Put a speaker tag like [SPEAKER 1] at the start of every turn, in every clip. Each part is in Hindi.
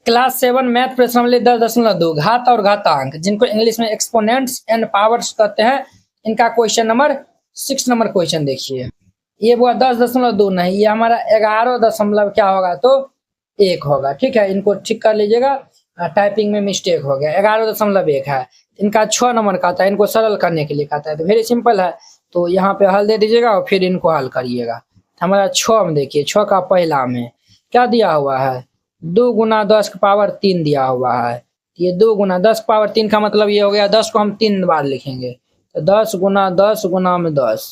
[SPEAKER 1] क्लास 7 मैथ प्रश्न नंबर 10.2 घात और घातांक, जिनको इंग्लिश में एक्सपोनेंट्स एंड पावर्स कहते हैं, इनका क्वेश्चन नंबर 6 नंबर क्वेश्चन देखिए। ये वो 10.2 नहीं, ये हमारा 11 दशमलव क्या होगा तो 1 होगा। ठीक है, इनको ठीक कर लीजिएगा, टाइपिंग में मिस्टेक हो गया। 11.1 है। इनका 6 नंबर का था, इनको सरल करने के लिए कहता है, तो वेरी सिंपल है। तो यहाँ पे हल दे दीजिएगा और फिर इनको हल करिएगा। हमारा 6 में देखिए, 6 का पहला में क्या दिया हुआ है, 2 गुना 10 की पावर 3 दिया हुआ है। ये 2 गुना 10 की पावर 3 का मतलब ये हो गया 10 को हम 3 बार लिखेंगे, तो 10 गुना 10 गुना में 10,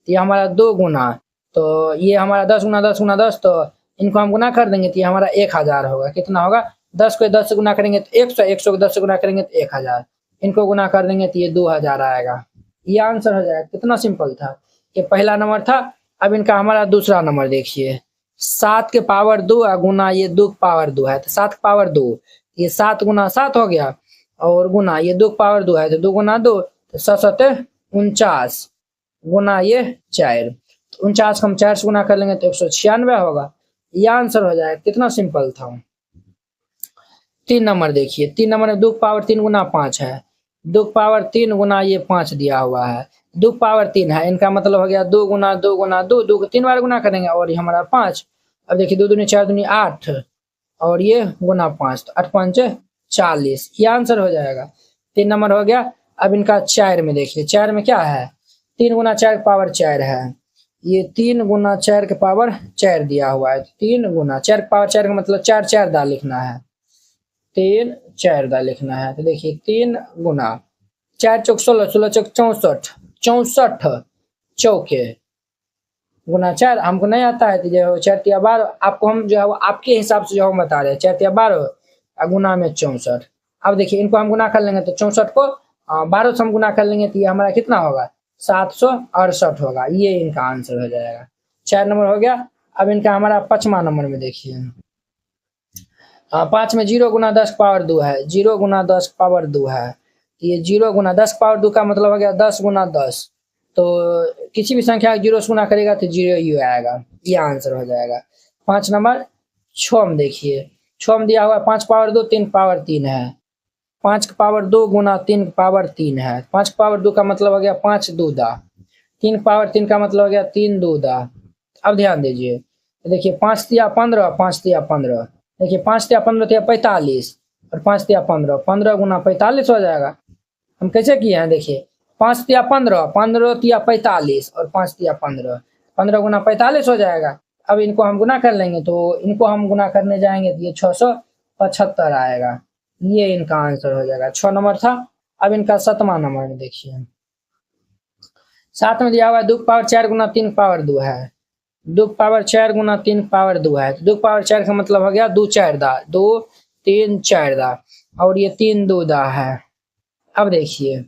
[SPEAKER 1] ये हमारा 2 गुना, तो ये हमारा 10 गुना 10 गुना 10, तो इनको हम गुना कर देंगे तो ये हमारा 1000 होगा। कितना होगा, 10 को 10 से गुना करेंगे तो 100, 100 को 10 से गुना करेंगे तो 1000, इनको गुना कर देंगे तो ये 2000 आएगा। ये आंसर हो जाएगा। कितना सिंपल था, ये पहला नंबर था। अब इनका हमारा दूसरा नंबर देखिए, 7 के पावर 2 गुना ये 2 पावर 2 है, तो 7 के पावर 2, ये 7 गुना 7 हो गया, और गुना ये 2 पावर 2 है, तो 2 गुना 2, तो 7 49 गुना ये 4, तो 49 को हम 4 से गुना कर लेंगे तो 196 होगा। ये आंसर हो जाएगा। कितना सिंपल था। 3 नंबर देखिए, 3 नंबर में 2 पावर 3 गुना 5 है, 2 पावर 3 गुना ये 5 दिया हुआ है, 2 पावर 3 है, इनका मतलब हो गया 2 गुना 2 गुना 2, 2 को 3 बार गुना करेंगे और ये हमारा 5। अब देखिए 2 दूनी 4 दूनी 8, और ये गुना 5, तो 8 5 40, ये आंसर हो जाएगा। 3 नंबर हो गया। अब इनका 4 में देखिए, 4 में क्या है, 3 गुना 4 के पावर 4 है, ये 3 गुना 4 के पावर 4 दिया हुआ है, 3 गुना 4 के पावर 4 का मतलब 4 4 दा लिखना है, 3 4 दा लिखना है। तो देखिए 3 गुना 4 चौक 16, 16 चौक 64, 64 चौके गुना 4, हमको नहीं आता है तो जो 4 तिया 12, आपको हम जो है वो आपके हिसाब से जो हम बता रहे हैं, 4 तिया 12 गुना में 64। अब देखिए इनको हम गुना कर लेंगे तो 64 को 12 से हम गुना कर लेंगे तो ये हमारा कितना होगा, 768 होगा। ये इनका आंसर हो जाएगा। 4 नंबर हो गया। अब इनका हमारा 5वां नंबर में देखिए, 5 में 0 गुना 10 पावर 2 है, 0 गुना 10 पावर 2 है, ये 0 गुना 10 पावर 2 का मतलब हो गया 10 गुना 10, तो किसी भी संख्या को 0 से गुना करेगा तो 0 ही आएगा। ये आंसर हो जाएगा। 5 नंबर। 6 में देखिए, 6 में दिया हुआ 5 पावर 2 3 पावर 3 है, 5 का पावर 2 गुना 3 पावर 3 है, 5 पावर 2 का मतलब हो गया 5 2 दा, 3 पावर 3 का मतलब हो गया 3 2 दा। अब ध्यान दीजिए, देखिए 5 तिया 15, 5 तिया 15, देखिए 5 तिया 15 तिया 45, और 5 तिया 15, 15 गुना 45 हो जाएगा। हम कैसे किए हैं, देखिए 5 तिया 15, 15 तिया 45, और 5 तिया 15, 15 गुना 45 हो जाएगा। अब इनको हम गुना कर लेंगे, तो इनको हम गुना करने जाएंगे तो ये 675 आएगा। ये इनका आंसर हो जाएगा। 6 नंबर था। अब इनका 7वां नंबर में देखिए, 7 में दिया हुआ 2 पावर 4 गुना 3 पावर 2 है, 2 पावर 4 गुना 3 पावर 2 है, तो 2 पावर 4 का मतलब हो गया 2 4 दा, 2 3 4 दा, और ये 3 2 दा है। अब देखिए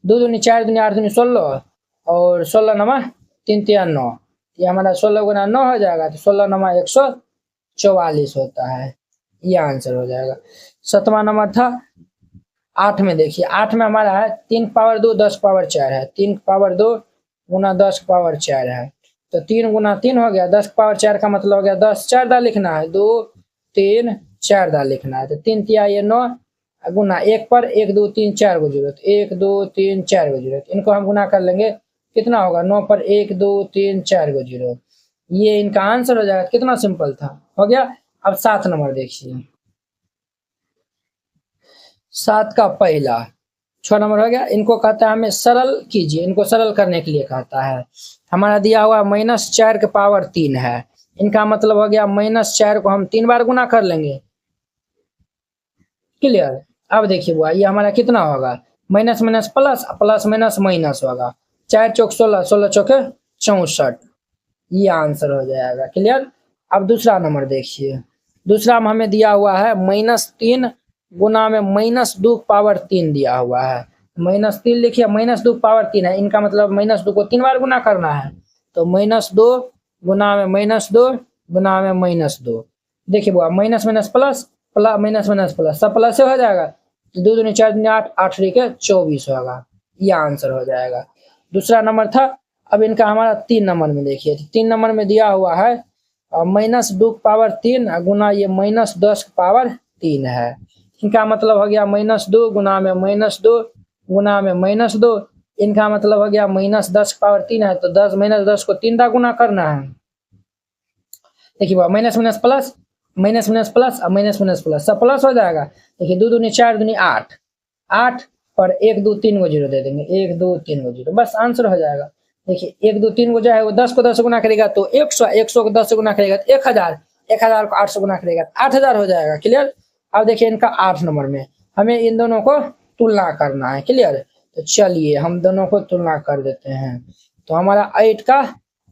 [SPEAKER 1] 2 दूनी 4 दूनी 8 दूनी 16, और 16 नमा 3 तिया 9, ये हमारा 16 गुना 9 हो जाएगा, तो 16 नमा 144 होता है। ये आंसर हो जाएगा। 7वां नंबर था। 8 में देखिए, 8 में हमारा है 3 पावर 2 10 पावर 4 है, 3 पावर 2 गुना 10 पावर 4 है, तो 3 गुना 3 हो गया, 10 पावर 4 का मतलब हो गया 10 4 दा लिखना है, 2 3 4 दा लिखना है, तो 3 तिया ये 9 गुना 1 पर 1 2 3 4 को जरूरत, 1 2 3 4 को जरूरत, इनको हम गुना कर लेंगे, कितना होगा 9 पर 1 2 3 4 को जरूरत। ये इनका आंसर हो जाएगा। कितना सिंपल था, हो गया। अब 7 नंबर देखिए, 7 का पहला, 6 नंबर हो गया। इनको कहता है हमें सरल कीजिए, इनको सरल करने के लिए कहता है। हमारा दिया हुआ -4 के पावर 3 है, इनका मतलब हो गया -4 को हम 3 बार गुना कर लेंगे। क्लियर। अब देखिए बुआ, ये हमारा कितना होगा, minus minus plus, plus minus minus होगा, 4 चौक 16, 16 चौक 64, ये आंसर हो जाएगा। क्लियर। अब दूसरा नंबर देखिए, दूसरा में हमें दिया हुआ है -3 गुना में -2 पावर 3 दिया हुआ है, -3 लिखिए, -2 पावर 3 है, इनका मतलब -2 को 3 बार गुना करना है, तो -2 गुना में -2 गुना में -2, देखिए बुआ minus minus plus, plus minus minus plus, सब प्लस से हो जाएगा, तो 2 दूनी 4 दूनी 8, 8 के 24 होगा। ये आंसर हो जाएगा। दूसरा नंबर था। अब इनका हमारा 3 नंबर में देखिए, 3 नंबर में दिया हुआ है -2 पावर 3 गुना ये -10 पावर 3 है। इनका मतलब हो गया -2 गुना में -2 गुना में -2, इनका मतलब हो गया -10⁻³ है। तो 10 - 10 को 3 गुना करना है। देखिए minus minus plus, minus minus plus और माइनस माइनस प्लस सब प्लस हो जाएगा। देखिए 2 दूनी 4 दूनी 8, 8 पर 1 2 3 को 0 दे देंगे, 1 2 3 को 0, बस आंसर हो जाएगा। देखिए 1 2 3 को जो है वो 10 को 10 से गुना करेगा तो 100, 100 को 10 से गुना करेगा तो 1000, 1000 को 8 से गुना करेगा तो 8000 हो जाएगा। क्लियर। अब देखिए इनका 8 नंबर में हमें इन दोनों को तुलना करना है। क्लियर। तो चलिए हम दोनों को तुलना कर देते हैं। तो हमारा 8 का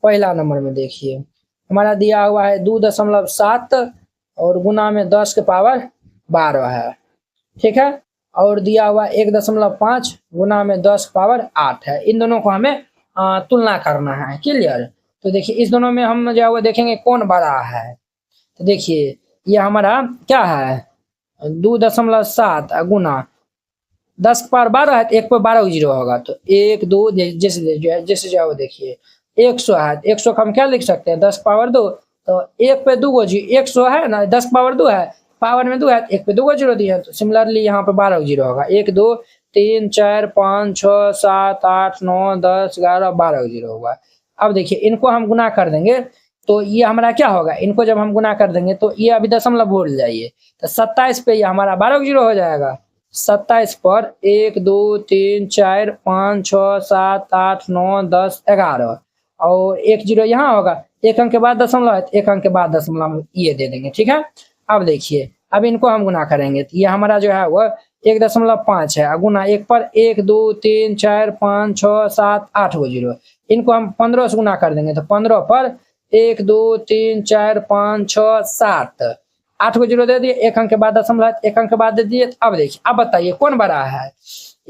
[SPEAKER 1] पहला नंबर में देखिए हमारा दिया हुआ है 2.7 और गुना में 10 के पावर 12 है। ठीक है। और दिया हुआ 1.5 गुना में 10 के पावर 8 है। इन दोनों को हमें तुलना करना है। क्लियर। तो देखिए इस दोनों में हम जो है वो देखेंगे कौन बड़ा है। तो देखिए ये हमारा क्या है 2.7 गुना 10 के पावर 12 है तो 1 पर 12 जीरो होगा तो 1 2 जैसे जो है वो देखिए 100 है। 100 का हम क्या लिख सकते हैं 10 के पावर 2, तो 1 पे 2 को 100 है ना, 10 के पावर 2 है, पावर में 2 है, 1 पे 2 को जीरो दिया है। तो सिमिलरली यहाँ पे 12 जीरो होगा। 1 2 3 4 5 6 7 8 9 10 11 12 जीरो होगा। अब देखिए इनको हम गुना कर देंगे तो ये हमारा क्या होगा, इनको जब हम गुना कर देंगे तो ये अभी दशमलव भूल जाइए तो 27 पे ये हमारा 12 जीरो हो जाएगा। 27 पर 1 2 3 4 5 6 7 8 9 10 11 और 1 जीरो यहाँ होगा, 1 अंक के बाद दशमलव है, 1 अंक के बाद दशमलव ये दे देंगे। ठीक है। अब देखिए अब इनको हम गुना करेंगे तो ये हमारा जो है वो 1.5 है गुना 1 पर 1 2 3 4 5 6 7 8 को जीरो, इनको हम 15 से गुना कर देंगे तो 15 पर 1 2 3 4 5 6 7 8 को जीरो दे दिए, 1 अंक के बाद दशमलव, 1 अंक के बाद दे दिए। अब देखिए अब बताइए कौन बड़ा है,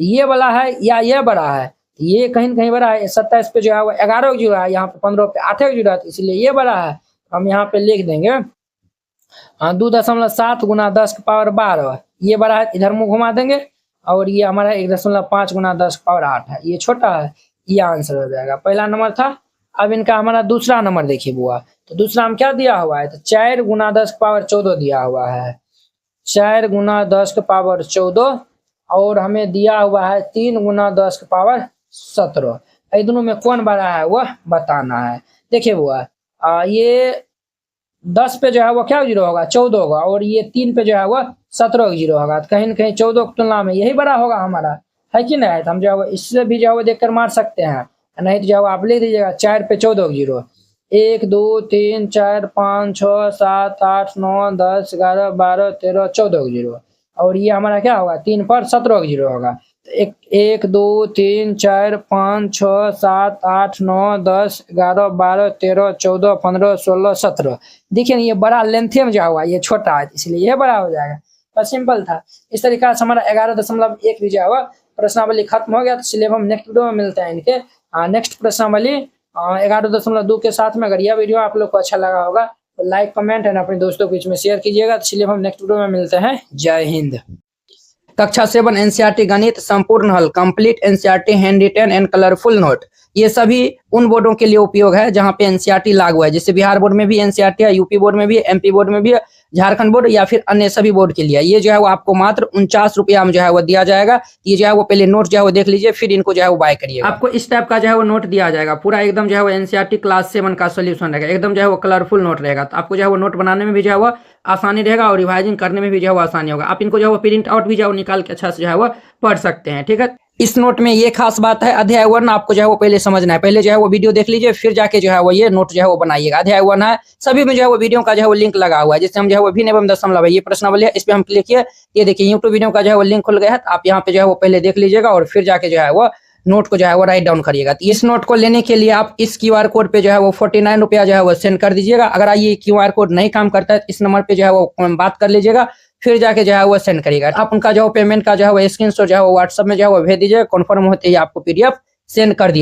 [SPEAKER 1] ये वाला है या ये बड़ा है। ये कहीं न कहीं बड़ा है। 27 पे जो है वो 11 जीरो है, यहाँ पे 15 पे 8 जीरो है, इसलिए ये बड़ा है। हम यहाँ पे लिख देंगे 2.7 गुना 10 के पावर 12 ये बड़ा है, इधर मुंह घुमा देंगे और ये हमारा 1.5 गुना 10 के पावर 8 है, ये छोटा है। ये आंसर हो जाएगा। पहला नंबर था। अब इनका हमारा दूसरा नंबर देखिए बुआ, तो दूसरा हम क्या दिया हुआ है तो 4 गुना 10 के पावर 14 दिया हुआ है। 4 गुना 10 के पावर 14 और हमें दिया हुआ है 3 गुना 10 के पावर 17। इन दोनों में कौन बड़ा है वह बताना है। देखिए बुआ ये 10 पे जो है वो क्या जीरो होगा 14 होगा और ये 3 पे जो है वो 17 जीरो होगा। तो कहीं न कहीं 14 की तुलना में यही बड़ा होगा हमारा, है कि नहीं। तो हम जो है वो इससे भी जो है वो देखकर मार सकते हैं, नहीं तो जो है आप लिख दीजिएगा 4 पे 14 जीरो, 1 2 3 4 5 6 7 8 9 10 11 12 13 14 जीरो और ये हमारा क्या होगा 3 पर 17 जीरो होगा। तो 1 2 3 4 5 6 7 8 9 10 11 12 13 14 15 16 17। देखिए ये बड़ा लेंथे में जो हुआ ये छोटा है इसलिए ये बड़ा हो जाएगा। बस सिंपल था। इस तरीका से हमारा 11.1 भी जो हुआ प्रश्नावली खत्म हो गया। तो इसलिए हम नेक्स्ट वीडियो में मिलते हैं इनके नेक्स्ट प्रश्नावली 11.2 के साथ में। अगर यह वीडियो आप लोग को अच्छा लगा होगा तो लाइक कमेंट एंड अपने दोस्तों के बीच में शेयर कीजिएगा। तो इसलिए हम नेक्स्ट वीडियो में मिलते हैं। जय हिंद। कक्षा 7 एनसीईआरटी गणित संपूर्ण हल complete NCERT handwritten and colourful note, ये सभी उन बोर्डों के लिए उपयोग है जहां पे एनसीईआरटी लागू है। जैसे बिहार बोर्ड में भी एनसीईआरटी है, यूपी बोर्ड में भी, एमपी बोर्ड में भी, झारखंड बोर्ड या फिर अन्य सभी बोर्ड के लिए। ये जो है वो आपको मात्र 49 रुपया में जो है वो दिया जाएगा। ये जो है वो पहले नोट जो है वो देख लीजिए, फिर इनको जो है वो बाय करिए। आपको इस टाइप का जो है वो नोट दिया जाएगा, पूरा एकदम जो है वो एनसीईआरटी क्लास 7 का सोल्यूशन रहेगा, एकदम जो है वो कलरफुल नोट रहेगा। तो आपको जो है वो नोट बनाने में भी जो है वो आसानी रहेगा और रिवाइजिंग करने में भी जो है वो आसानी होगा। आप इनको जो है वो प्रिंट आउट भी जो है निकाल के अच्छा से जो है वो पढ़ सकते हैं। ठीक है। इस नोट में ये खास बात है, अध्याय 1 आपको जो है वो पहले समझना है। पहले जो है वो वीडियो देख लीजिए, फिर जाके जो है वो ये नोट जो है वो बनाइएगा। अध्याय 1 है, सभी में जो है वो वीडियो का जो है वो लिंक लगा हुआ है। जैसे हम जो है वो भिन्न एवं दशमलव है, ये प्रश्नावली है, इस पे हम क्लिक किए, ये देखिए यूट्यूब वीडियो का जो है वो लिंक खुल गया है। तो आप यहाँ पे जो है वो पहले देख लीजिएगा और फिर जाके जो है वो नोट को जो है वो राइट डाउन करिएगा। तो इस नोट को लेने के लिए आप इस क्यूआर कोड पे जो है वो 49 रुपया जो है वो सेंड कर दीजिएगा। अगर ये क्यूआर कोड नहीं काम करता है तो इस नंबर पे जो है वो बात कर लीजिएगा, फिर जाके जो है वो सेंड करिएगा। आप उनका जो पेमेंट का जो है वो स्क्रीनशॉट जो है वो व्हाट्सएप में जो है वो भेज दीजिएगा। कन्फर्म होते ही आपको पीडीएफ सेंड कर दिया।